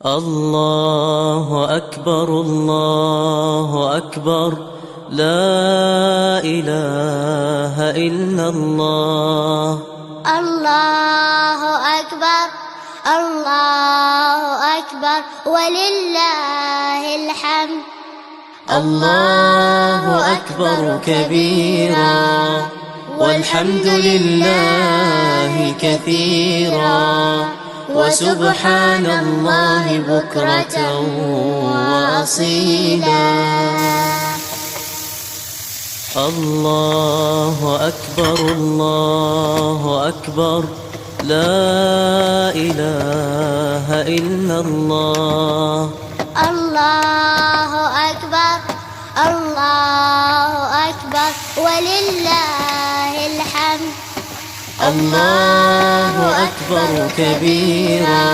الله أكبر الله أكبر، لا إله إلا الله. الله أكبر الله أكبر ولله الحمد. الله أكبر كبيرا والحمد لله كثيرا، وسبحان الله بكرة وأصيلا. الله أكبر الله أكبر، لا إله إلا الله. الله أكبر الله أكبر ولله الحمد. الله أكبر كبيرا